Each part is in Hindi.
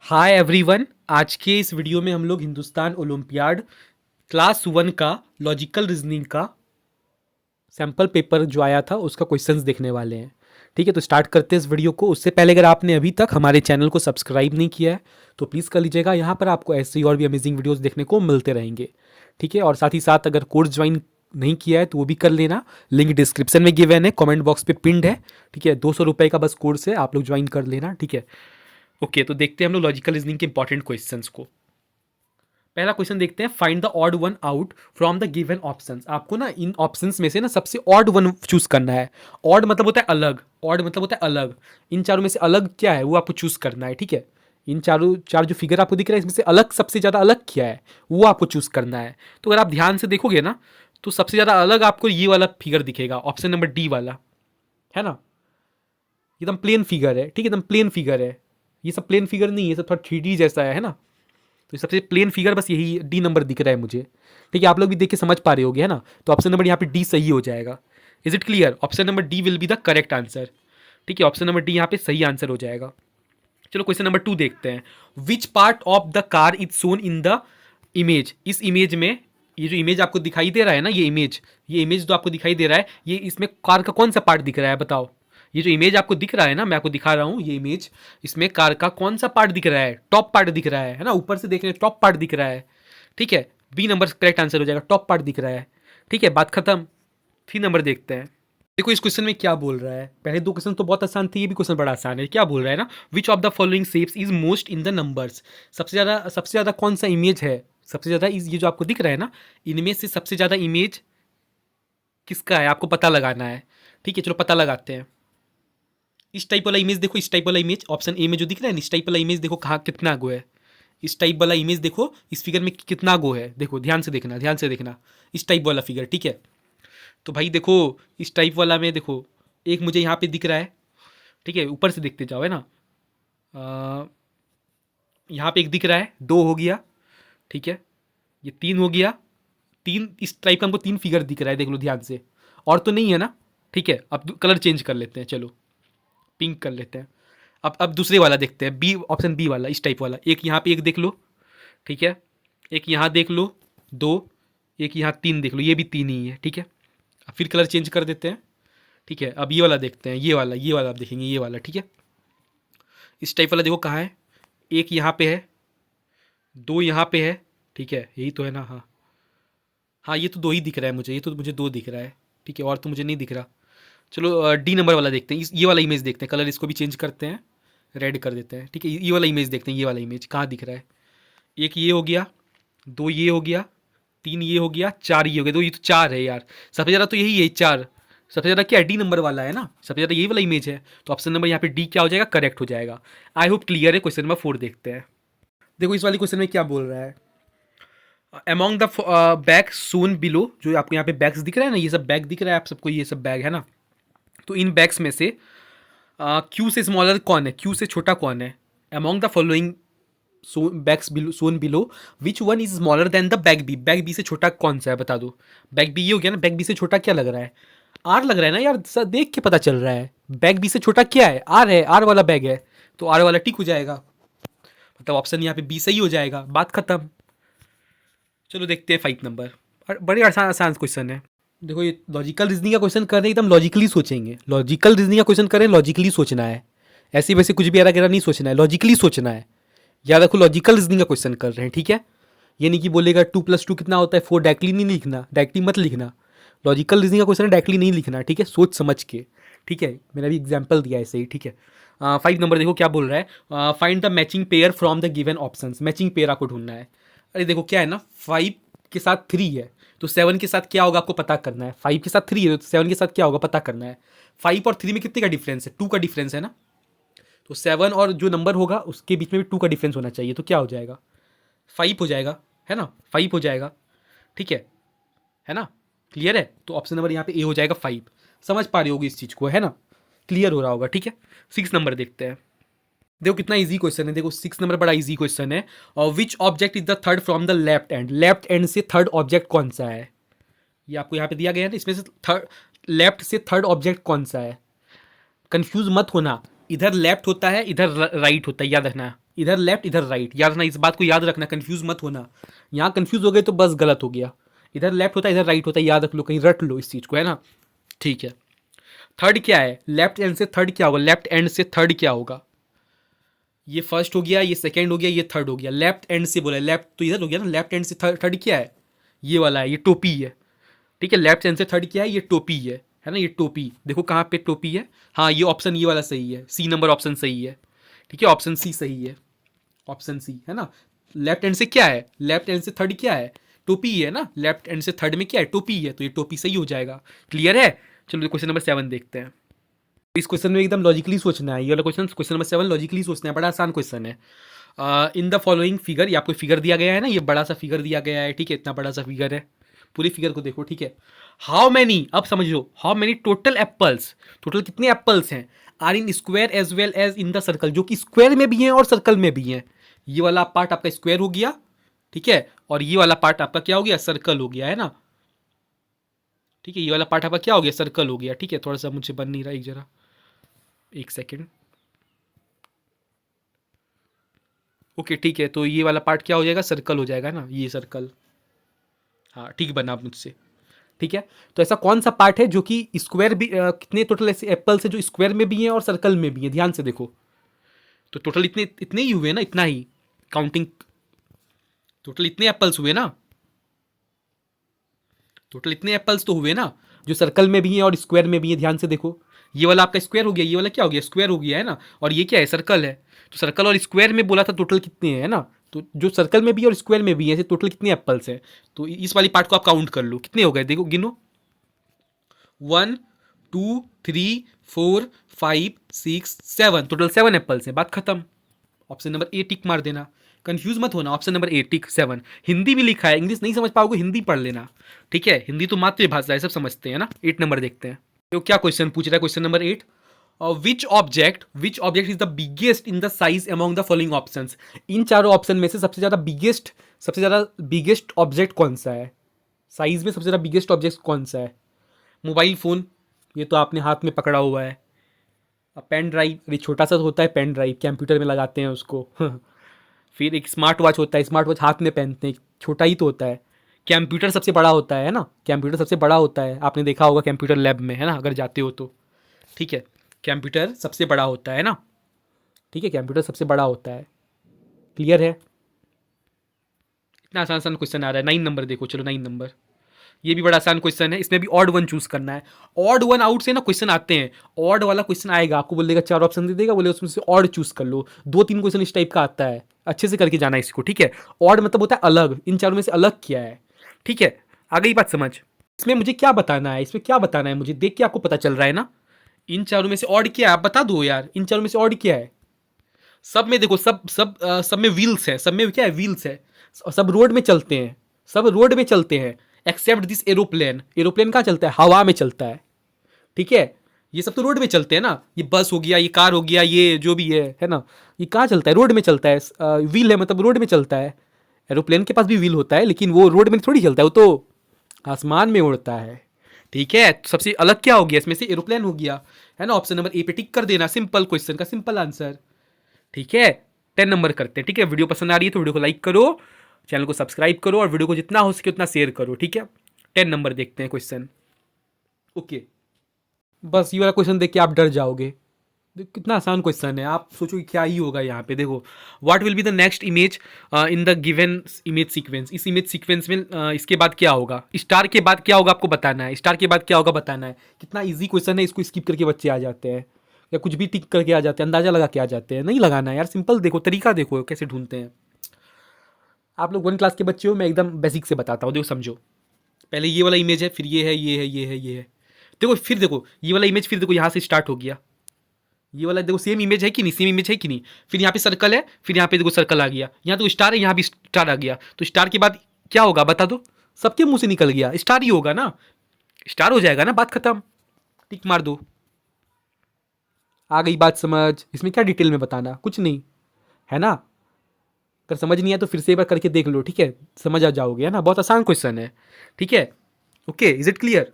Hi everyone. आज के इस वीडियो में हम लोग हिंदुस्तान ओलंपियाड क्लास 1 का लॉजिकल रीजनिंग का सैम्पल पेपर जो आया था उसका क्वेश्चंस देखने वाले हैं। ठीक है, तो स्टार्ट करते हैं इस वीडियो को। उससे पहले अगर आपने अभी तक हमारे चैनल को सब्सक्राइब नहीं किया है तो प्लीज़ कर लीजिएगा। यहाँ पर आपको ऐसे ही और भी अमेजिंग वीडियोस देखने को मिलते रहेंगे। ठीक है, और साथ ही साथ अगर कोर्स ज्वाइन नहीं किया है तो वो भी कर लेना। लिंक डिस्क्रिप्शन में गिवन है, कमेंट बॉक्स पे पिंड है। ठीक है, 200 रुपये का बस कोर्स है, आप लोग ज्वाइन कर लेना। ठीक है, ओके, तो देखते हैं हम लोग लॉजिकल रीजनिंग के इंपॉर्टेंट क्वेश्चंस को। पहला क्वेश्चन देखते हैं, find the odd one out from the given options. आपको ना इन ऑप्शंस में से ना सबसे ऑड वन चूज करना है। ऑड मतलब होता है अलग, ऑड मतलब होता है अलग। इन चारों में से अलग क्या है वो आपको चूज करना है। ठीक है, इन चारों चार जो फिगर आपको दिख रहा है इसमें से अलग, सबसे ज़्यादा अलग क्या है वो आपको चूज करना है। तो अगर आप ध्यान से देखोगे ना तो सबसे ज़्यादा अलग आपको ये वाला फिगर दिखेगा, ऑप्शन नंबर डी वाला, है ना। एकदम प्लेन फिगर है। ठीक है, एकदम प्लेन फिगर है। ये सब प्लेन फिगर नहीं है, सब थोड़ा 3D जैसा है ना। तो सबसे प्लेन फिगर बस यही डी नंबर दिख रहा है मुझे। ठीक है, आप लोग भी देख के समझ पा रहे होगे, है ना। तो ऑप्शन नंबर यहाँ पे डी सही हो जाएगा। Is it clear? Option number D will be the correct answer. ठीक है, ऑप्शन नंबर डी यहाँ पे सही आंसर हो जाएगा। चलो क्वेश्चन नंबर 2 देखते हैं। Which part of the car is shown in the image. इस इमेज में, ये जो इमेज आपको दिखाई दे रहा है ना, ये इमेज जो आपको दिखाई दे रहा है, ये इसमें कार का कौन सा पार्ट दिख रहा है बताओ। ये जो इमेज आपको दिख रहा है ना, मैं आपको दिखा रहा हूँ ये इमेज, इसमें कार का कौन सा पार्ट दिख रहा है? टॉप पार्ट दिख रहा है ना। ऊपर से देख रहे हैं टॉप पार्ट दिख रहा है। ठीक है, बी नंबर करेक्ट आंसर हो जाएगा, टॉप पार्ट दिख रहा है। ठीक है, बात खत्म। 3 नंबर देखते हैं। देखो इस क्वेश्चन में क्या बोल रहा है। पहले दो क्वेश्चन तो बहुत आसान थे, ये भी क्वेश्चन बड़ा आसान है। क्या बोल रहा है ना, विच of the following shapes is most in the numbers. सबसे ज्यादा कौन सा इमेज है, सबसे ज्यादा ये जो आपको दिख रहा है ना, इनमें से सबसे ज्यादा इमेज किसका है आपको पता लगाना है। ठीक है, चलो पता लगाते हैं। इस टाइप वाला इमेज देखो, इस टाइप वाला इमेज ऑप्शन ए में जो दिख रहा है ना, इस टाइप वाला इमेज देखो कहाँ कितना गो है। इस टाइप वाला इमेज देखो, इस फिगर में कितना गो है, देखो ध्यान से देखना, ध्यान से देखना। इस टाइप वाला फिगर, ठीक है। तो भाई देखो, इस टाइप वाला में देखो, एक मुझे यहाँ पे दिख रहा है। ठीक है, ऊपर से देखते जाओ, है ना। यहाँ पे एक दिख रहा है, 2 हो गया। ठीक है, ये 3 हो गया। 3 इस टाइप का हमको 3 फिगर दिख रहा है, देख लो ध्यान से। और तो नहीं है ना। ठीक है, अब कलर चेंज कर लेते हैं, चलो पिंक कर लेते हैं। अब दूसरे वाला देखते हैं, बी, ऑप्शन बी वाला, इस टाइप वाला। एक यहाँ पे एक देख लो। ठीक है, एक यहाँ देख लो, 2। एक यहाँ 3 देख लो, ये भी 3 ही है। ठीक है, अब फिर कलर चेंज कर देते हैं। ठीक है, अब ये वाला देखते हैं, ये वाला आप देखेंगे, ये वाला। ठीक है, इस टाइप वाला देखो कहाँ है। एक यहाँ पे है, 2 यहाँ पे है। ठीक है, यही तो है ना। हाँ हाँ, ये तो 2 ही दिख रहा है मुझे, ये तो मुझे 2 दिख रहा है। ठीक है, और तो मुझे नहीं दिख रहा। चलो डी नंबर वाला देखते हैं, ये वाला इमेज देखते हैं। कलर इसको भी चेंज करते हैं, रेड कर देते हैं। ठीक है, ये वाला इमेज देखते हैं, ये वाला इमेज कहाँ दिख रहा है। एक ये हो गया, 2 ये हो गया, 3 ये हो गया, 4 ये हो गया। 2 ये तो 4 है यार, सबसे ज़्यादा तो यही है 4। सबसे ज़्यादा क्या है, डी नंबर वाला है ना, सबसे ज़्यादा यही वाला इमेज है। तो ऑप्शन नंबर यहाँ पे डी क्या हो जाएगा, करेक्ट हो जाएगा। आई होप क्लियर है। क्वेश्चन नंबर 4 देखते हैं। देखो इस वाले क्वेश्चन में क्या बोल रहा है। Among the bag Son below, जो आपको यहाँ पे बैग्स दिख रहा है ना, ये सब बैग दिख रहा है आप सबको, ये सब बैग है ना। तो इन बैग्स में से क्यू से स्मॉलर कौन है, क्यू से छोटा कौन है। Among the following bags below, shown below, which one is smaller than the bag B. Bag B से छोटा कौन सा है बता दो। बैग बी ये हो गया ना, बैग बी से छोटा क्या लग रहा है, आर लग रहा है ना यार, देख के पता चल रहा है। बैग बी से छोटा क्या है, आर है, आर वाला बैग है। तो आर वाला टिक हो जाएगा, मतलब ऑप्शन यहाँ पे बी सही हो जाएगा, बात खत्म। चलो देखते हैं 5 नंबर। बड़े आसान आसान क्वेश्चन है। देखो ये लॉजिकल रीजनिंग का क्वेश्चन कर रहे हैं, एकदम लॉजिकली सोचेंगे। लॉजिकल रीजनिंग का क्वेश्चन करें, लॉजिकली सोचना है। ऐसे वैसे कुछ भी अरा नहीं सोचना है, लॉजिकली सोचना है। याद रखो लॉजिकल रीजनिंग का क्वेश्चन कर रहे हैं, ठीक है। ये नहीं कि बोलेगा 2+2 कितना होता है 4, डायरेक्टली नहीं लिखना, डायरेक्टली मत लिखना। लॉजिकल रीजनिंग का क्वेश्चन है, डायरेक्टली नहीं लिखना, ठीक है, सोच समझ के। ठीक है, मैंने अभी एग्जाम्पल दिया है ऐसे ही। ठीक है, 5 नंबर देखो क्या बोल रहा है। Find the matching pair from the given option. Matching pair आपको ढूंढना है। अरे देखो क्या है ना, 5 के साथ 3 है तो 7 के साथ क्या होगा आपको पता करना है। 5 के साथ 3 है तो 7 के साथ क्या होगा पता करना है। 5 और 3 में कितने का डिफरेंस है, 2 का डिफरेंस है ना। तो 7 और जो नंबर होगा उसके बीच में भी 2 का डिफरेंस होना चाहिए, तो क्या हो जाएगा, 5 हो जाएगा, है ना, 5 हो जाएगा। ठीक है ना, क्लियर है। तो ऑप्शन नंबर यहाँ पे ए हो जाएगा 5। समझ पा रही होगी इस चीज़ को, है ना, क्लियर हो रहा होगा। ठीक है, 6 नंबर देखते हैं। देखो कितना इजी क्वेश्चन है, देखो 6 नंबर बड़ा इजी क्वेश्चन है। और विच object is the third from the left and. Left and से थर्ड ऑब्जेक्ट कौन सा है, ये आपको यहाँ पे दिया गया है ना, इसमें से थर्ड, लेफ्ट से थर्ड ऑब्जेक्ट कौन सा है। कंफ्यूज मत होना, इधर लेफ्ट होता है, इधर राइट होता है, याद रखना। इधर लेफ्ट, इधर राइट, याद रखना, इस बात को याद रखना, कंफ्यूज मत होना। यहाँ कंफ्यूज हो गए तो बस गलत हो गया। इधर लेफ्ट होता है, इधर राइट होता है, याद रख लो, कहीं रट लो इस चीज़ को, है ना। ठीक है, थर्ड क्या है, लेफ्ट एंड से थर्ड क्या होगा, लेफ्ट एंड से थर्ड क्या होगा। ये फर्स्ट हो गया, ये सेकंड हो गया, ये थर्ड हो गया। लेफ्ट एंड से बोला, लेफ्ट तो इधर हो गया ना, लेफ्ट एंड से थर्ड क्या है, ये वाला है, ये टोपी है। ठीक है, लेफ्ट हैंड से थर्ड क्या है, ये टोपी है ना, ये टोपी। देखो कहाँ पे टोपी है, हाँ ये ऑप्शन, ये वाला सही है, सी नंबर ऑप्शन सही है। ठीक है, ऑप्शन सी सही है, ऑप्शन सी है ना। लेफ्ट हैंड से क्या है, लेफ्ट हैंड से थर्ड क्या है, टोपी है ना। लेफ्ट हैंड से थर्ड में क्या है, टोपी है, तो ये टोपी सही हो जाएगा। क्लियर है। चलो क्वेश्चन नंबर 7 देखते हैं। इस क्वेश्चन में एकदम लॉजिकली सोचना है, ये वाला क्वेश्चन, क्वेश्चन नंबर 7 लॉजिकली सोचना है, बड़ा आसान क्वेश्चन है। इन द फॉलोइंग फिगर, ये आपको फिगर दिया गया है ना, ये बड़ा सा फिगर दिया गया है। ठीक है, इतना बड़ा सा फिगर है, पूरी फिगर को देखो। ठीक है, हाउ मैनी, अब समझो, how many total apples, total कितने एप्पल्स हैं, are in square as well as in the circle, जो कि स्क्वायर में भी हैं और सर्कल में भी हैं। ये वाला पार्ट आपका स्क्वायर हो गया, ठीक है, और ये वाला पार्ट आपका क्या हो गया, सर्कल हो गया, है ना। ठीक है, ये वाला पार्ट आपका क्या हो गया, सर्कल हो गया। ठीक है, थोड़ा सा मुझे बन नहीं रहा, एक जरा, एक सेकेंड। ओके ठीक है, तो ये वाला पार्ट क्या हो जाएगा, सर्कल हो जाएगा ना, ये सर्कल। हाँ ठीक बना आप मुझसे। ठीक है, तो ऐसा कौन सा पार्ट है जो कि स्क्वायर भी, कितने टोटल ऐसे एप्पल्स है जो स्क्वायर में भी हैं और सर्कल में भी हैं, ध्यान से देखो। तो टोटल इतने इतने ही हुए ना, इतना ही काउंटिंग, टोटल इतने एप्पल्स हुए ना, टोटल इतने एप्पल्स तो हुए ना, जो सर्कल में भी हैं और स्क्वायर में भी हैं। ध्यान से देखो, ये वाला आपका स्क्वायर हो गया, ये वाला क्या हो गया, स्क्वायर हो गया, है ना। और ये क्या है, सर्कल है। तो सर्कल और स्क्वायर में बोला था टोटल कितने हैं, है ना। तो जो सर्कल में भी और स्क्वायर में भी है, टोटल कितने एप्पल्स हैं। तो इस वाली पार्ट को आप काउंट कर लो, कितने हो गए, देखो गिनो, 1 2 3 4 5 6 7, टोटल 7 एप्पल्स हैं, बात खत्म। ऑप्शन नंबर ए टिक मार देना, कंफ्यूज मत होना, ऑप्शन नंबर ए टिक 7। हिंदी में लिखा है, इंग्लिश नहीं समझ पाओगे, हिंदी पढ़ लेना। ठीक है, हिंदी तो मातृभाषा है, सब समझते हैं ना। 8 नंबर देखते हैं, तो क्या क्वेश्चन पूछ रहा है, question number 8, which object is the biggest in the size among the following options. इन चारों ऑप्शन में से सबसे ज़्यादा बिगेस्ट ऑब्जेक्ट कौन सा है, साइज में सबसे ज़्यादा बिगेस्ट ऑब्जेक्ट कौन सा है। मोबाइल फ़ोन, ये तो आपने हाथ में पकड़ा हुआ है। पेन ड्राइव, ये छोटा सा होता है पेन ड्राइव, कंप्यूटर में लगाते हैं उसको। फिर एक स्मार्ट वॉच होता है, स्मार्ट वॉच हाथ में पहनते हैं, छोटा ही तो होता है। कंप्यूटर सबसे बड़ा होता है ना, कंप्यूटर सबसे बड़ा होता है, आपने देखा होगा कंप्यूटर लैब में, है ना, अगर जाते हो तो। ठीक है, कंप्यूटर सबसे बड़ा होता है ना। ठीक है, कंप्यूटर सबसे बड़ा होता है, क्लियर है। इतना आसान आसान क्वेश्चन आ रहा है। 9 नंबर देखो, चलो 9 नंबर, ये भी बड़ा आसान क्वेश्चन है, इसमें भी ऑड वन चूज करना है। ऑड वन आउट से ना क्वेश्चन आते हैं, ऑड वाला क्वेश्चन आएगा, आपको बोलेगा 4 ऑप्शन दे देगा, बोले उसमें से ऑड चूज कर लो। 2-3 क्वेश्चन इस टाइप का आता है, अच्छे से करके जाना है इसको। ठीक है, ऑड मतलब होता है अलग, इन चारों में से अलग क्या है। ठीक है, आ गई बात समझ। इसमें मुझे क्या बताना है, इसमें क्या बताना है मुझे, देख के आपको पता चल रहा है ना। इन चारों में से ऑड क्या है, आप बता दो यार, इन चारों में से ऑड क्या है। सब में देखो, सब में व्हील्स है, सब में क्या है, व्हील्स है। सब रोड में चलते हैं, सब रोड में चलते हैं, एक्सेप्ट दिस एरोप्लेन। एरोप्लेन कहाँ चलता है, हवा में चलता है। ठीक है, ये सब तो रोड में चलते हैं ना, ये बस हो गया, ये कार हो गया, ये जो भी है ना, ये कहाँ चलता है, रोड में चलता है। व्हील है मतलब रोड में चलता है। एरोप्लेन के पास भी व्हील होता है, लेकिन वो रोड में थोड़ी चलता है, वो तो आसमान में उड़ता है। ठीक है, तो सबसे अलग क्या हो गया इसमें से, एरोप्लेन हो गया, है ना। ऑप्शन नंबर ए पे टिक कर देना, सिंपल क्वेश्चन का सिंपल आंसर। ठीक है, 10 नंबर करते हैं। ठीक है, वीडियो पसंद आ रही है तो वीडियो को लाइक करो, चैनल को सब्सक्राइब करो, और वीडियो को जितना हो सके उतना शेयर करो। ठीक है, 10 नंबर देखते हैं क्वेश्चन। ओके, बस ये वाला क्वेश्चन देख के आप डर जाओगे, कितना आसान क्वेश्चन है, आप सोचो कि क्या ही होगा यहाँ पे। देखो, what will be the next image in the given image sequence. इस इमेज सीक्वेंस में इसके बाद क्या होगा, स्टार के बाद क्या होगा आपको बताना है, स्टार के बाद क्या होगा बताना है। कितना इजी क्वेश्चन है, इसको स्किप करके बच्चे आ जाते हैं, या कुछ भी टिक करके आ जाते हैं, अंदाजा लगा के आ जाते हैं। नहीं लगाना है यार, सिंपल देखो, तरीका देखो कैसे ढूंढते हैं। आप लोग 1 क्लास के बच्चे हो, मैं एकदम बेसिक से बताता हूँ, देखो समझो। पहले ये वाला इमेज है, फिर ये है, ये है, ये है, ये है। देखो फिर देखो ये वाला इमेज, फिर देखो यहाँ से स्टार्ट हो गया, ये वाला देखो सेम इमेज है कि नहीं, सेम इमेज है कि नहीं। फिर यहाँ पे सर्कल है, फिर यहाँ पे देखो सर्कल आ गया, यहाँ तो स्टार है, यहाँ भी स्टार आ गया। तो स्टार के बाद क्या होगा बता दो, सबके मुंह से निकल गया, स्टार ही होगा ना, स्टार हो जाएगा ना, बात खत्म, टिक मार दो। आ गई बात समझ, इसमें क्या डिटेल में बताना, कुछ नहीं, है ना। अगर समझ नहीं आया तो फिर से एक बार करके देख लो, ठीक है, समझ आ जाओगे, है ना, बहुत आसान क्वेश्चन है। ठीक है, ओके, इज इट क्लियर।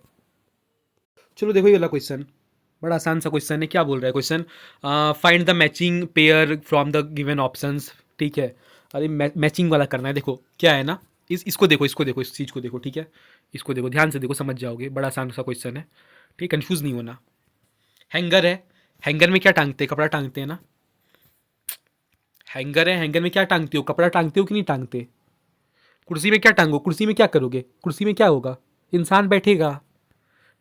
चलो देखो ये वाला क्वेश्चन, बड़ा आसान सा क्वेश्चन है। क्या बोल रहा है question? Find the matching pair from the given options. ठीक है, अरे मैचिंग वाला करना है। देखो क्या है ना, इसको देखो, इसको देखो, इस चीज़ को देखो, ठीक है, इसको देखो, ध्यान से देखो, समझ जाओगे। बड़ा आसान सा क्वेश्चन है, ठीक, कंफ्यूज नहीं होना। हैंगर है, हैंगर में क्या टांगते हैं? कपड़ा टांगते हैं ना। हैंगर है, हैंगर में क्या टांगते हो? कपड़ा टांगते हो कि नहीं टांगते? कुर्सी में क्या टांगो? कुर्सी में क्या करोगे? कुर्सी में क्या होगा? इंसान बैठेगा।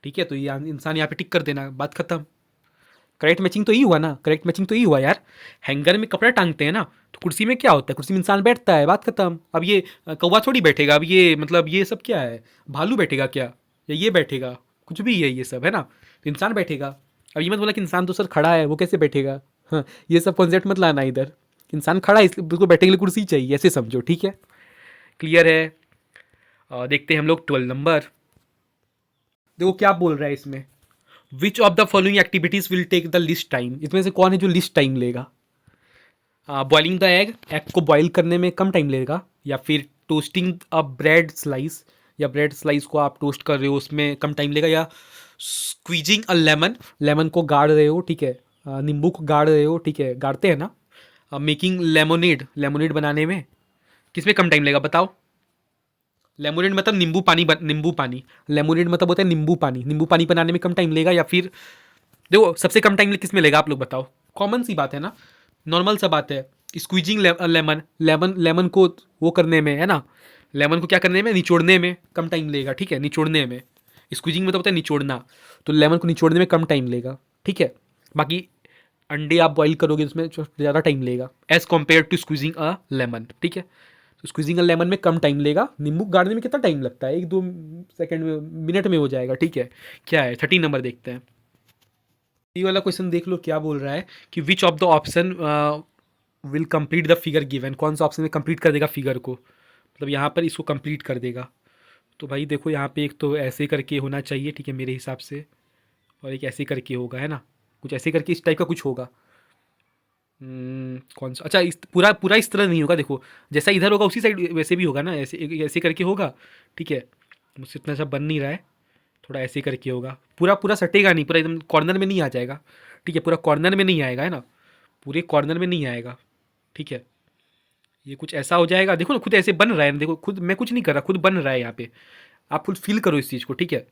ठीक है, तो ये इंसान यहाँ पे टिक कर देना, बात खत्म। करेक्ट मैचिंग तो ही हुआ ना, करेक्ट मैचिंग तो ही हुआ यार। हैंगर में कपड़ा टांगते हैं ना, तो कुर्सी में क्या होता है? कुर्सी में इंसान बैठता है, बात खत्म। अब ये कौवा थोड़ी बैठेगा, अब ये मतलब ये सब क्या है? भालू बैठेगा क्या, या ये बैठेगा? कुछ भी है ये सब, है ना, तो इंसान बैठेगा। अब ये मत बोला कि इंसान तो सर खड़ा है, वो कैसे बैठेगा? हाँ, ये सब कॉन्सेप्ट मत लाना इधर। इंसान खड़ा है, इसलिए उसको बैठने के लिए कुर्सी चाहिए, ऐसे समझो, ठीक है। क्लियर है? देखते हैं हम लोग 12 नंबर। देखो क्या बोल रहा है इसमें, which of the following activities will take the least time. इसमें से कौन है जो लिस्ट टाइम लेगा? बॉइलिंग द एग, एग को बॉईल करने में कम टाइम लगेगा, या फिर टोस्टिंग अ ब्रेड स्लाइस, या ब्रेड स्लाइस को आप टोस्ट कर रहे हो उसमें कम टाइम लगेगा, या स्क्वीजिंग अ लेमन, लेमन को गाड़ रहे हो, ठीक है, नींबू को गाड़ रहे हो, ठीक है, गाड़ते हैं ना, मेकिंग लेमोनेड, लेमोनेड बनाने में किसमें कम टाइम लगेगा बताओ? लेमोनेड मतलब नींबू पानी, नींबू पानी, लेमोनेड मतलब होता है नींबू पानी, नींबू पानी बनाने में कम टाइम लगेगा, या फिर देखो सबसे कम टाइम किस में लेगा आप लोग बताओ? कॉमन सी बात है ना, नॉर्मल सा बात है। स्क्वीजिंग लेमन, लेमन लेमन को वो करने में, है ना, लेमन को क्या करने में, निचोड़ने में कम टाइम लेगा, ठीक है, निचोड़ने में। स्क्वीजिंग में तो होता है निचोड़ना, तो लेमन को निचोड़ने में कम टाइम लेगा, ठीक है। बाकी अंडे आप बॉईल करोगे उसमें ज़्यादा टाइम लेगा as compare to squeezing a lemon, ठीक है। तो स्क्वीजिंग अ लेमन में कम टाइम लेगा, नींबू गाड़ने में कितना टाइम लगता है? 1-2 सेकंड में, मिनट में हो जाएगा, ठीक है। क्या है 13 नंबर देखते हैं। ये वाला क्वेश्चन देख लो क्या बोल रहा है कि विच of the option will complete the figure given. कौन सा ऑप्शन में कंप्लीट कर देगा फिगर को, मतलब यहाँ पर इसको कंप्लीट कर देगा। तो भाई देखो यहाँ पे एक तो ऐसे करके होना चाहिए, ठीक है, मेरे हिसाब से, और एक ऐसे करके होगा, है ना, कुछ ऐसे करके इस टाइप का कुछ होगा। कौन सा? अच्छा, इस पूरा पूरा इस तरह नहीं होगा, देखो जैसा इधर होगा उसी साइड वैसे भी होगा ना, ऐसे ऐसे करके होगा, ठीक है। मुझसे इतना सा बन नहीं रहा है, थोड़ा ऐसे करके होगा, पूरा पूरा सटेगा नहीं, पूरा एकदम कॉर्नर में नहीं आ जाएगा, ठीक है, पूरा कॉर्नर में नहीं आएगा, है ना, पूरे कॉर्नर में नहीं आएगा, ठीक है। ये कुछ ऐसा हो जाएगा, देखो ना खुद ऐसे बन रहा है, देखो खुद, मैं कुछ नहीं कर रहा, खुद बन रहा है यहाँ पे। आप खुद फील करो इस चीज़ को, ठीक है,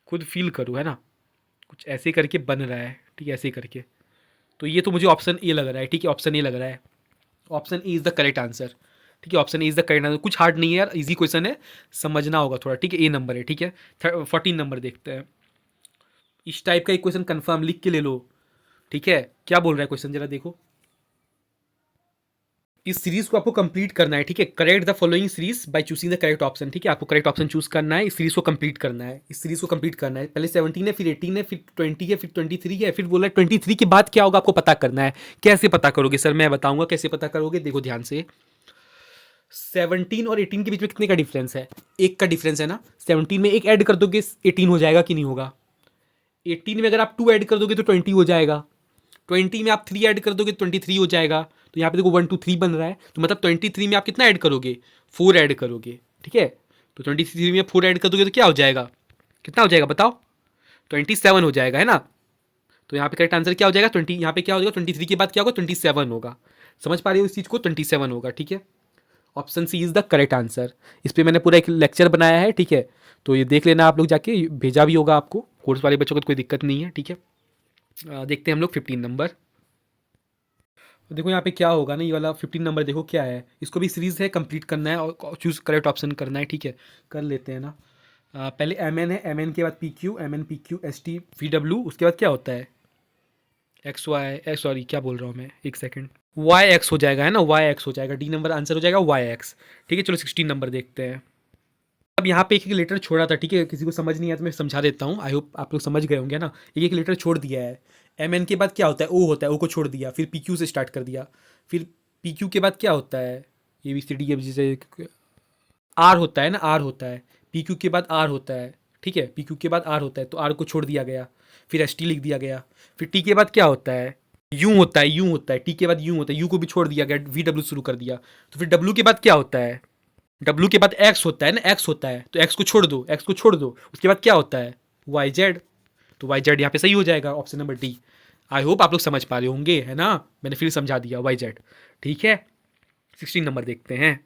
खुद फील करो, है ना, कुछ ऐसे करके बन रहा है, ठीक है, ऐसे करके। तो ये तो मुझे ऑप्शन ए लग रहा है, ठीक है, ऑप्शन ए लग रहा है। Option A is the correct answer, ठीक है, option A is the correct answer. कुछ हार्ड नहीं है यार, इजी क्वेश्चन है, समझना होगा थोड़ा, ठीक है। ए नंबर है, ठीक है। 14 नंबर देखते हैं। इस टाइप का एक क्वेश्चन कंफर्म लिख के ले लो, ठीक है। क्या बोल रहा है क्वेश्चन जरा देखो। इस सीरीज को आपको कंप्लीट करना है, ठीक है। Correct the following series by choosing the correct option, ठीक है, आपको करेक्ट ऑप्शन चूज करना है, इस सीरीज को कंप्लीट करना है, इस सीरीज को कंप्लीट करना है। पहले 17 है, फिर 18 है, फिर 20 है, फिर 23 है, फिर बोला 23 के बाद क्या होगा आपको पता करना है। कैसे पता करोगे सर? मैं बताऊंगा कैसे पता करोगे, देखो ध्यान से। 17 और 18 के बीच में कितने का डिफरेंस है? एक का डिफरेंस है ना। 17 में एक ऐड कर दोगे 18 हो जाएगा कि नहीं होगा? 18 में अगर आप 2 ऐड कर दोगे तो 20 हो जाएगा। 20 में आप 3 ऐड कर दोगे तो 23 हो जाएगा। तो यहाँ पे देखो 1 2 3 बन रहा है, तो मतलब 23 में आप कितना ऐड करोगे? 4 ऐड करोगे, ठीक है। तो 23 में 4 ऐड कर दोगे तो क्या हो जाएगा? कितना हो जाएगा बताओ? 27 हो जाएगा, है ना। तो यहाँ पे करेक्ट आंसर क्या हो जाएगा? 20, यहाँ पे क्या हो जाएगा? 23 के बाद क्या होगा? 27 होगा। समझ पा रही हो इस चीज़ को? 27 होगा, ठीक है। Option C is the correct answer. इस पर मैंने पूरा एक लेक्चर बनाया है, ठीक है, तो ये देख लेना आप लोग जाके, भेजा भी होगा आपको, कोर्स वाले बच्चों को तो कोई दिक्कत नहीं है, ठीक है। देखते हैं हम लोग 15 नंबर। देखो यहाँ पे क्या होगा ना, ये वाला 15 नंबर देखो क्या है, इसको भी सीरीज है, कंप्लीट करना है और चूज़ करेक्ट ऑप्शन करना है, ठीक है। कर लेते हैं ना। पहले एम एन है, एम एन के बाद P Q, M N P Q S T V W, उसके बाद क्या होता है? एक्स वाई, सॉरी क्या बोल रहा हूँ मैं, एक सेकंड, वाई एक्स हो जाएगा, है ना, वाई एक्स हो जाएगा, डी नंबर आंसर हो जाएगा वाई एक्स, ठीक है। चलो 16 नंबर देखते हैं। अब यहाँ पे एक एक लेटर छोड़ा था, ठीक है, किसी को समझ नहीं आया तो मैं समझा देता हूँ, आई होप आप लोग समझ गए होंगे ना। एक एक लेटर छोड़ दिया है। एम एन के बाद क्या होता है? ओ होता है, ओ को छोड़ दिया, फिर पी क्यू से स्टार्ट कर दिया, फिर पी क्यू के बाद क्या होता है? A B C D F जैसे आर होता है ना, आर होता है, पी क्यू के बाद आर होता है, ठीक है, पी क्यू के बाद आर होता है, तो आर को छोड़ दिया गया, फिर एस टी लिख दिया गया, फिर टी के बाद क्या होता है? यू होता है, यू होता है, टी के बाद यू होता है, यू को भी छोड़ दिया गया, वी डब्ल्यू शुरू कर दिया, तो फिर डब्ल्यू के बाद क्या होता है? डब्ल्यू के बाद एक्स होता है ना, एक्स होता है, तो एक्स को छोड़ दो, एक्स को छोड़ दो, उसके बाद क्या होता है? वाई जेड, तो वाई जेड यहाँ पे सही हो जाएगा, option number D. I hope आप लोग समझ पा रहे होंगे, है ना, मैंने फिर समझा दिया वाई जेड। ठीक है, 16 नंबर देखते हैं।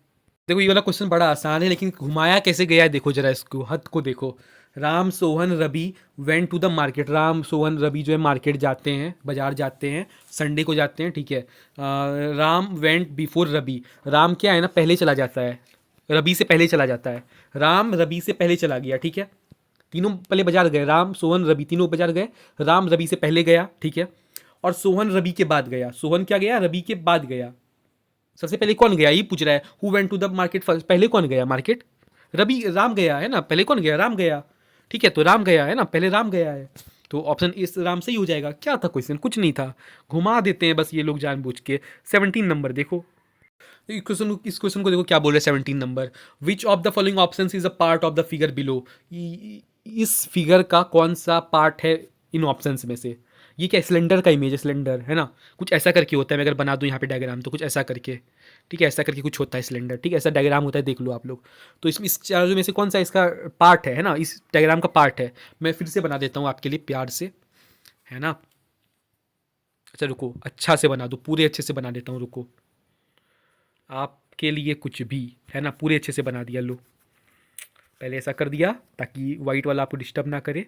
देखो ये वाला क्वेश्चन बड़ा आसान है, लेकिन घुमाया कैसे गया है देखो जरा, इसको हद को देखो। Ram Sohan Ravi went to the market. Ram Sohan Ravi जो है मार्केट जाते हैं, बाजार जाते हैं, संडे को जाते हैं, ठीक है। Ram went before Ravi. राम क्या है ना, पहले चला जाता है, रवि से पहले चला जाता है। राम रवि से पहले चला गया, ठीक है। तीनों पहले बाजार गए, राम सोहन रवि तीनों बाजार गए। राम रवि से पहले गया, ठीक है, और सोहन रवि के बाद गया। सोहन क्या गया, रवि के बाद गया। सबसे पहले कौन गया ये पूछ रहा है, who went to the market first, पहले कौन गया मार्केट, रवि, राम गया है ना, पहले कौन गया, राम गया, ठीक है। तो राम गया है ना, पहले राम गया है, तो ऑप्शन इस राम से ही हो जाएगा। क्या था क्वेश्चन, कुछ नहीं था, घुमा देते हैं बस ये लोग जानबूझ के। 17 नंबर देखो, इस क्वेश्चन को देखो क्या बोल रहे हैं। 17 number, which of the following option is a part of the figure below. इस फिगर का कौन सा पार्ट है इन ऑप्शंस में से। ये क्या, सिलेंडर का इमेज है, सिलेंडर है ना, कुछ ऐसा करके होता है। मैं अगर बना दूं यहाँ पे डायग्राम तो कुछ ऐसा करके, ठीक है, ऐसा करके कुछ होता है सिलेंडर, ठीक है, ऐसा डायग्राम होता है, देख लो आप लोग। तो इसमें इस चारों में से कौन सा इसका पार्ट है ना, इस डायग्राम का पार्ट है। मैं फिर से बना देता हूँ आपके लिए प्यार से, है ना। अच्छा रुको, अच्छा से बना दूँ, पूरे अच्छे से बना देता हूँ, रुको, आपके लिए कुछ भी, है ना, पूरे अच्छे से बना दिया। लो, पहले ऐसा कर दिया ताकि वाइट वाला आपको डिस्टर्ब ना करे,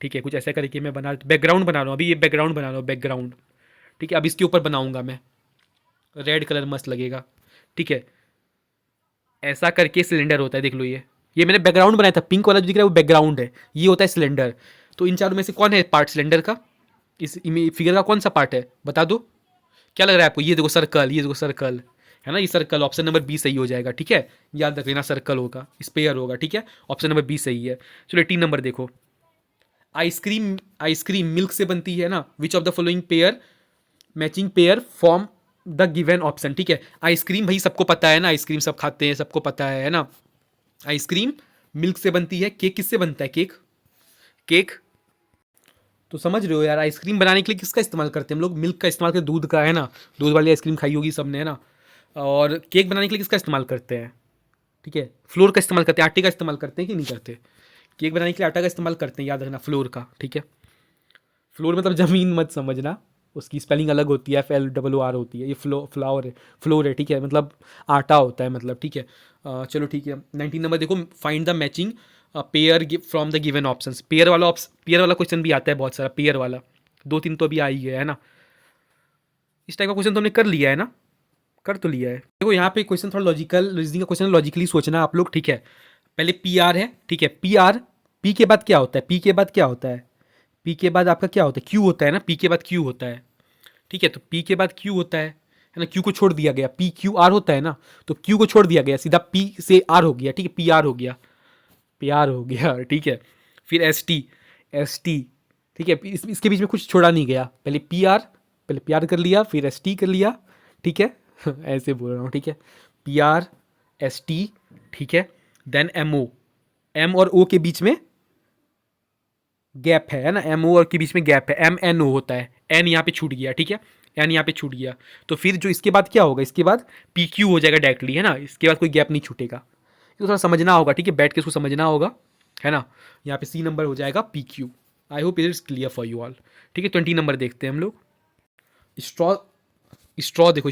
ठीक है। कुछ ऐसा करके मैं बना, बैकग्राउंड बना रहा हूँ अभी, ये बैकग्राउंड बना रहा हूँ, बैकग्राउंड, ठीक है। अब इसके ऊपर बनाऊंगा मैं, रेड कलर मस्त लगेगा, ठीक है। ऐसा करके सिलेंडर होता है, देख लो, ये मैंने बैकग्राउंड बनाया था, पिंक वाला जो दिख रहा है वो बैकग्राउंड है, ये होता है सिलेंडर। तो इन चारों में से कौन है पार्ट सिलेंडर का, इस फिगर का कौन सा पार्ट है, बता दो। क्या लग रहा है आपको, ये देखो सर्कल, ये देखो सर्कल, है ना, ये सर्कल, ऑप्शन नंबर बी सही हो जाएगा, ठीक है। याद रख लेना, सर्कल होगा, स्पेयर होगा, ठीक है, ऑप्शन नंबर बी सही है। चलो 18 नंबर देखो, आइसक्रीम, आइसक्रीम मिल्क से बनती है ना, विच of the following pair matching pair form the given option, ठीक है। आइसक्रीम भाई सबको पता है ना, आइसक्रीम सब खाते हैं, सबको पता है ना। आइसक्रीम मिल्क से बनती है, केक किससे बनता है, केक, केक तो समझ रहे हो यार। आइसक्रीम बनाने के लिए किसका इस्तेमाल करते हैं हम लोग, मिल्क का इस्तेमाल करते हैं, दूध का, है ना, दूध वाली आइसक्रीम खाई होगी सबने, है ना। और केक बनाने के लिए किसका इस्तेमाल करते हैं, ठीक है, फ्लोर का इस्तेमाल करते हैं, आटे का इस्तेमाल करते हैं कि नहीं करते। केक बनाने के लिए आटा का इस्तेमाल करते हैं, याद रखना, फ्लोर का, ठीक है। फ्लोर मतलब ज़मीन मत समझना, उसकी स्पेलिंग अलग होती है, FLOOR होती है, ये फ्लावर है, फ्लोर है, ठीक है, मतलब आटा होता है, मतलब, ठीक है। चलो ठीक है, 19 नंबर देखो, find the matching pair from the given options. Pair वाला क्वेश्चन भी आता है बहुत सारा, पेयर वाला 2-3 तो अभी आ ही गया है ना। इस टाइप का क्वेश्चन तो हमने कर लिया है ना, कर तो लिया है। देखो यहाँ पे क्वेश्चन थोड़ा लॉजिकल, रीजनिंग का क्वेश्चन, लॉजिकली सोचना आप लोग, ठीक है। पहले PR है, ठीक है, PR, P के बाद क्या होता है, P के बाद क्या होता है, P के बाद आपका क्या होता है, Q होता है ना, P के बाद Q होता है, ठीक है। तो P के बाद Q होता है ना, Q को छोड़ दिया गया, PQR होता है ना, तो Q को छोड़ दिया गया, सीधा P से R हो गया, ठीक है, PR हो गया, PR हो गया, ठीक है। फिर ST, ठीक है, इसके बीच में कुछ छोड़ा नहीं गया, पहले PR कर लिया, फिर ST कर लिया, ठीक है। ऐसे बोल रहा हूँ, ठीक है, PR ST, ठीक है, देन MO, M और O के बीच में गैप है ना, MO और के बीच में गैप है, MNO होता है, N यहाँ पे छूट गया, ठीक है, N यहाँ पे छूट गया। तो फिर जो इसके बाद क्या होगा, इसके बाद PQ हो जाएगा डायरेक्टली, है ना, इसके बाद कोई गैप नहीं छूटेगा। तो थोड़ा समझना होगा, ठीक है, बैठ के इसको समझना होगा, है ना। यहाँ पे C नंबर हो जाएगा PQ। I hope it is clear for you all, ठीक है। 20 नंबर देखते हैं हम लोग। स्ट्रॉ, स्ट्रॉ देखो,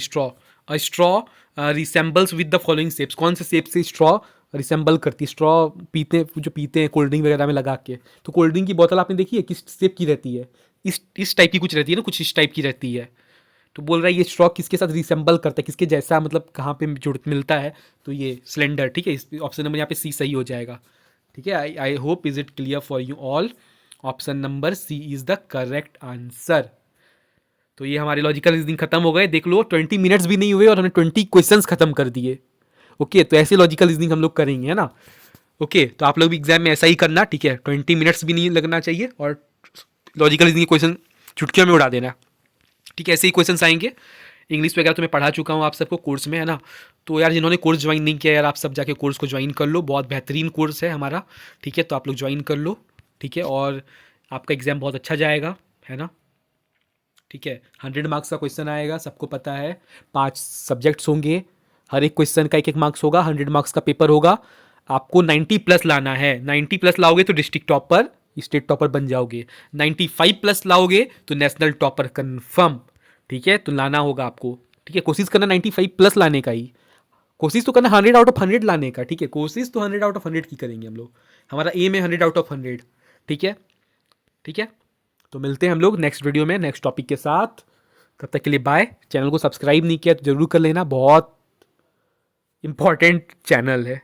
straw resembles with the following shapes. कौन से शेप से स्ट्रॉ रिसेंबल करती है, स्ट्रॉ पीते हैं कोल्ड ड्रिंक वगैरह में लगा के। तो कोल्ड ड्रिंक की बोतल आपने देखी है, किस शेप की रहती है, इस टाइप की कुछ रहती है ना, कुछ इस टाइप की रहती है। तो बोल रहा है ये स्ट्रॉ किसके साथ रिसेंबल करता है, किसके जैसा, मतलब कहाँ पे जुड़ मिलता है, तो ये सिलेंडर, ठीक है। ऑप्शन नंबर यहाँ पे C सही हो जाएगा, ठीक है। I hope is it clear for you all. Option number C is the correct answer. तो ये हमारे लॉजिकल रीजनिंग खत्म हो गए, देख लो 20 मिनट्स भी नहीं हुए और हमने 20 क्वेश्चंस खत्म कर दिए। ओके, तो ऐसे लॉजिकल रीजनिंग हम लोग करेंगे, है ना। ओके, तो आप लोग भी एग्जाम में ऐसा ही करना, ठीक है, 20 मिनट्स भी नहीं लगना चाहिए और लॉजिकल रीजनिंग के क्वेश्चन चुटकियों में उड़ा देना, ठीक है। ऐसे ही क्वेश्चन आएंगे। इंग्लिश वगैरह तो मैं पढ़ा चुका हूँ आप सबको कोर्स में, है ना। तो यार जिन्होंने कोर्स ज्वाइन नहीं किया यार, आप सब जाके कोर्स को ज्वाइन कर लो, बहुत बेहतरीन कोर्स है हमारा, ठीक है। तो आप लोग ज्वाइन कर लो, ठीक है, और आपका एग्ज़ाम बहुत अच्छा जाएगा, है ना, ठीक है। 100 मार्क्स का क्वेश्चन आएगा, सबको पता है, 5 सब्जेक्ट्स होंगे, हर एक क्वेश्चन का 1-1 मार्क्स होगा, 100 मार्क्स का पेपर होगा। आपको 90 प्लस लाना है, 90 प्लस लाओगे तो डिस्ट्रिक्ट टॉपर स्टेट टॉपर बन जाओगे। 95 प्लस लाओगे तो नेशनल टॉपर कंफर्म। ठीक है, तो लाना होगा आपको। ठीक है, कोशिश करना 95 प्लस लाने का ही, कोशिश तो करना 100 आउट ऑफ 100 लाने का। ठीक है, कोशिश तो 100 आउट ऑफ 100 की करेंगे हम लोग, हमारा एम है 100 आउट ऑफ 100। ठीक है, ठीक है, तो मिलते हैं हम लोग नेक्स्ट वीडियो में नेक्स्ट टॉपिक के साथ। तब तक के लिए बाय। चैनल को सब्सक्राइब नहीं किया तो जरूर कर लेना, बहुत इंपॉर्टेंट चैनल है।